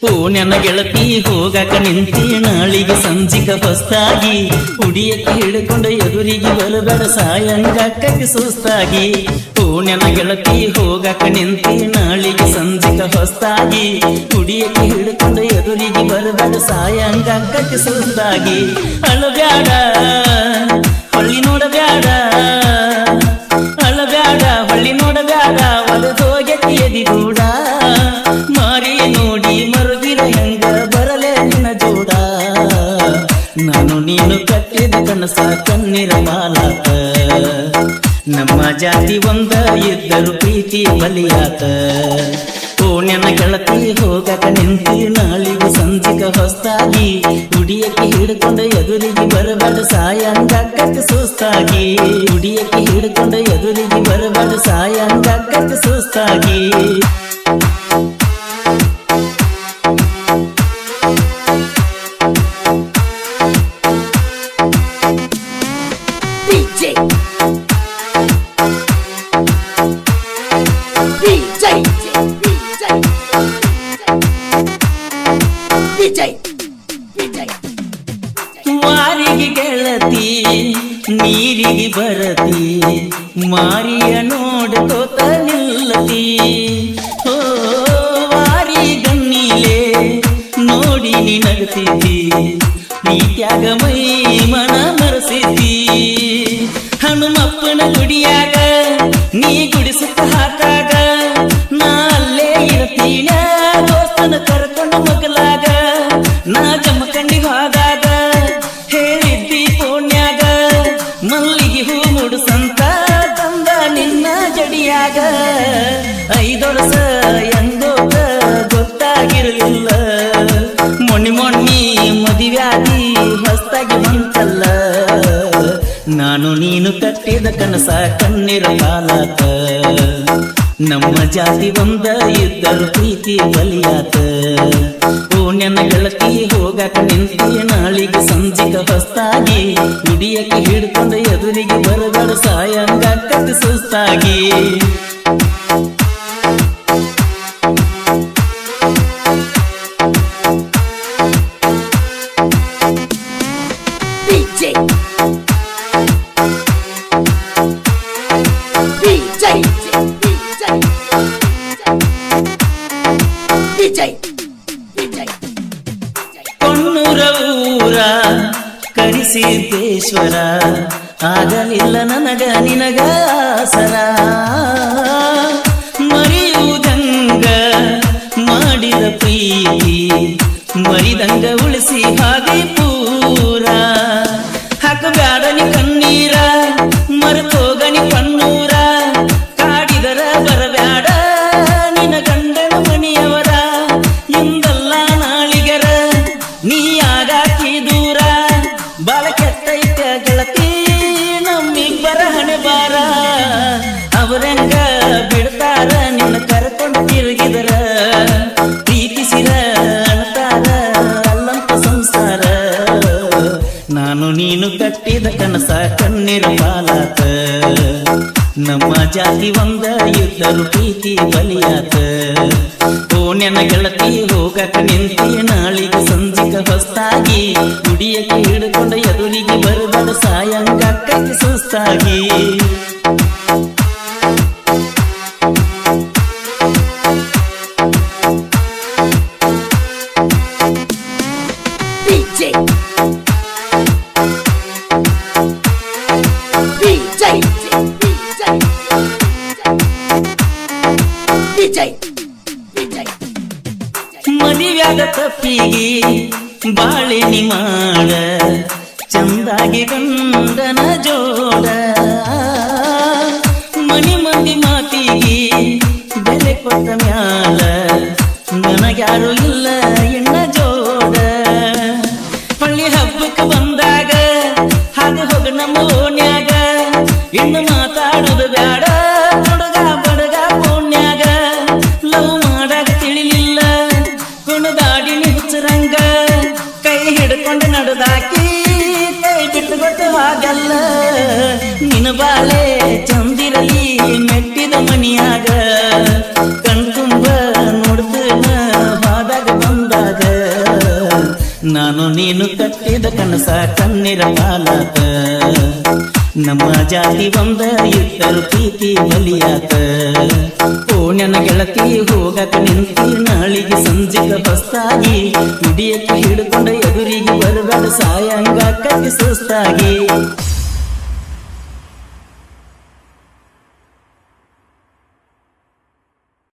ಓ ನನ್ನ ಗೆಳತಿ ಹೋಗಾಕ ನಿಂತಿ ನಾಳಿಗೆ ಸಂಜಿಕ ಹೊಸ್ತಾಗಿ ಹುಡಿಯಕ್ಕೆ ಹಿಡ್ಕೊಂಡು ಎದುರಿಗೆ ಬರಬೇಡ ಸಾಯಂಗಕ್ಕೆ ಸುಸ್ತಾಗಿ ಓ ನನ್ನ ಗೆಳತಿ ಹೋಗಾಕ ನಿಂತಿ ನಾಳಿಗೆ ಸಂಜಿಕ ಹೊಸ್ತಾಗಿ ಹುಡಿಯಕ್ಕೆ ಹಿಡ್ಕೊಂಡು ಎದುರಿಗೆ ಬರಬೇಡ ಸಾಯಂಗಕ್ಕೆ ಸುಸ್ತಾಗಿ ಅಳಬ್ಯಾಡ ಹೊಳ್ಳಿ ನೋಡಬ್ಯಾಡ ಅಳಬ್ಯಾಡ ಹೊಳ್ಳಿ ನೋಡಬ್ಯಾಡ ಒಳದೋಗತಿ ಎದಿಗೂಡ ಮಾರಿ ನೋಡಿ ಮರುಗಿರ ಹೆಂಗ ಬರಲೇ ನಿನ್ನ ಜೋಡ ನಾನು ನೀನು ಕಟ್ಟಿದ ಕನಸ ಕಣ್ಣೀರ ಮಾಲಾತ ನಮ್ಮ ಜಾತಿ ಒಂದ ಇದ್ದರು ಪ್ರೀತಿ ಬಲಿಯಾತ ಓ ನನ್ನ ಗೆಳತಿ ಹೋಗಕ ನಿಂತಿ ನಾಳಿಗೆ ಸಂಜಿಕ ಹೊಸ್ತಾಗಿ ಹುಡಿಯಕ್ಕೆ ಹಿಡ್ಕೊಂಡ ಎದುರಿಗೆ ಬರಬೇಡ ಸಾಯಂಗಕ್ಕೆ ಸುಸ್ತಾಗಿ ಹುಡಿಯಕ್ಕೆ ಹಿಡ್ಕೊಂಡ ಎದುರಿಗೆ ಬರಬೇಡ ಸಾಯಂಗಕ್ಕೆ ಸುಸ್ತಾಗಿ ಮಾರಿಗೆ ಗೆಳತಿ ನೀರಿಗೆ ಬರತಿ ಮಾರಿಯ ನೋಡ್ಕೋತ ನಿಲ್ಲತಿ ಓ ವಾರಿ ಗಣ್ಣಿಲೆ ನೋಡಿ ನಿನಗತಿದ್ದಿ ಪ್ರೀತ್ಯಾಗ ಮೈ ಮನ ಮರಸಿದ್ದಿ ಹನುಮಪ್ಪನ ಗುಡಿಯಾಗ ನೀ ಗುಡಿಸುತ್ತ ಹಾಕಾಗ ನಾ ಅಲ್ಲೇ ಇರ್ತೀನ ದೋಸ್ತನ ಕರ್ಕೊಂಡು ಮಗಲಾಗ ನಾ ಜಮಖಂಡಿಗೆ ಹೋದಾಗ ಹೇಳಿದ್ದಿ ಪೋಣ್ಯಾಗ ಮಲ್ಲಿಗೆ ಹೂ ಮುಡುಸಂತ ತಂದ ನಿನ್ನ ಜಡಿಯಾಗ 5 ವರ್ಷ ಎಂದೋಗ ಗೊತ್ತಾಗಿರಲಿಲ್ಲ ಮೊಣ್ಣಿ ಮದುವ್ಯಾದಿ ಹೊಸ್ತಾಗಿ ಬಂತಲ್ಲ ನಾನು ನೀನು ಕಟ್ಟಿದ ಕನಸ ಕಣ್ಣೀರ ಕಾಲಾತ ನಮ್ಮ ಜಾತಿ ಒಂದ ಇದ್ದರು ಪ್ರೀತಿ ಬಲಿಯಾತ ಓ ನನ್ನ ಗೆಳತಿ ಹೋಗಾಕ ನಿಂತಿ ನಾಳಿಗೆ ಸಂಜಿಕ ಹೊಸ್ತಾಗಿ ಹುಡಿಯಕ್ಕೆ ಹಿಡ್ಕೊಂಡು ಎದುರಿಗೆ ಬರಬೇಡ ಸಾಯಂಗಕ್ಕೆ ಸುಸ್ತಾಗಿ ಕೊಣ್ಣೂರ ಊರ ಕರಿಸಿದ್ದೇಶ್ವರ ಆಗಲಿಲ್ಲ ನನಗ ನಿನಗ ಆಸರ ಮರೆಯುವುದಂಗ ಮಾಡಿದ ಪ್ರೀತಿ ಮರಿದಂಗ ಉಳಿಸಿ ಹಾಗೆ ಪೂರ ಹಾಕಬ್ಯಾಡನಿ ಕಣ್ಣೀರ ಮರೆತೋಗನಿ ಕಣ್ಣೂರ ಕಾಡಿದರ ಬರಬ್ಯಾಡ ನಿನ್ನ ಗಂಡನ ಮನೆಯವರ ಇಂದಲ್ಲ ನಾಳಿಗರ ನೀಯಾಗಾಕಿ ದೂರ ಬಾಳ ಕೆಟ್ಟೈತ ಗೆಳತಿ ನಮ್ಮಿಬ್ಬರ ಹಣೆ ಬಾರ ಅವರಂಗ ಬಿಡ್ತಾರ ನಿನ್ನ ಕರ್ಕೊಂಡು ತಿರುಗಿದರ ಪ್ರೀತಿಸಿರ ಅಣ್ತಾರ ಅಲ್ಲಂತ ಸಂಸಾರ ನಾನು ನೀನು ಕಟ್ಟಿದ ಕನಸ ಕಣ್ಣೀರ ಪಾಲಾತ ನಮ್ಮ ಜಾತಿ ಒಂದ ಇದ್ದರು ಪ್ರೀತಿ ಬಲಿಯಾತ ಓ ನನ್ನ ಗೆಳತಿ ಹೋಗಕ ನಿಂತಿ ನಾಳಿಗೆ ಸಂಜಿಕ ಹೊಸ್ತಾಗಿ ಹುಡಿಯಕ್ಕೆ ಹಿಡ್ಕೊಂಡ ಎದುರಿಗೆ ಬರಬೇಡ ಸಾಯಂಗಕ್ಕೆ ಸುಸ್ತಾಗಿ ಮದುವ್ಯಾದ ತಪ್ಪಿಗೆ ಬಾಳೆನಿ ಮಾಡ ಚಂದಾಗಿ ಗಂಡನ ಜೋಡ ಮನಿ ಮಂದಿ ಮಾತಿಗೆ ಬೆಲೆ ಕೊಟ್ಟ ಮ್ಯಾಲ ನನಗ್ಯಾರು ಇಲ್ಲ ಎಣ್ಣ ಜೋಡ ಹಳ್ಳಿ ಹಬ್ಬಕ್ಕೆ ಬಂದಾಗ ಹಾಗೆ ಹೋಗ ನಮ್ಮ ಓಣ್ಯಾಗ ಇನ್ನು ಮಾತಾಡುದು ಬ್ಯಾಡ ಹುಡುಗ ಬಡಗ ಓಣ್ಯಾಗ ಲವ್ ಮಾಡಾಗ ತಿಳಿಲಿಲ್ಲ ಕುಣದಾಡಿನಿ ಹುಚ್ಚರಂಗ ಕೈ ಹಿಡ್ಕೊಂಡು ನಡೆದಾಕಿ ಕೈ ಬಿಟ್ಟು ಗೊತ್ತು ಹಾಗಲ್ಲ ನಿನ್ನ ಬಾಳೆ ಚಂದಿರಲಿ ಮೆಟ್ಟಿದ ಮನಿಯಾಗ ಕಣ್ತುಂಬ ನೋಡ್ತೇನ ಬಾದಾಗ ಬಂದ ನಾನು ನೀನು ಕಟ್ಟಿದ ಕನಸ ಕಣ್ಣೀರ ಪಾಲಾತ ನಮ್ಮ ಜಾತಿ ಒಂದ ಇಟ್ಟರು ಪ್ರೀತಿ ಬಲಿಯಾತ ಓಣ್ಯನ ಗೆಳತಿ ಹೋಗಕ ನಿಂತಿ ನಾಳಿಗೆ ಸಂಜೆಗ ಬಸ್ತಾಗಿ ಹಿಡಿಯಕ್ಕೆ ಹಿಡ್ಕೊಂಡ ಎದುರಿಗೆ ಬರಬೇಡ ಸಾಯಂಗ ಕಟ್ಟಿ ಸುಸ್ತಾಗಿ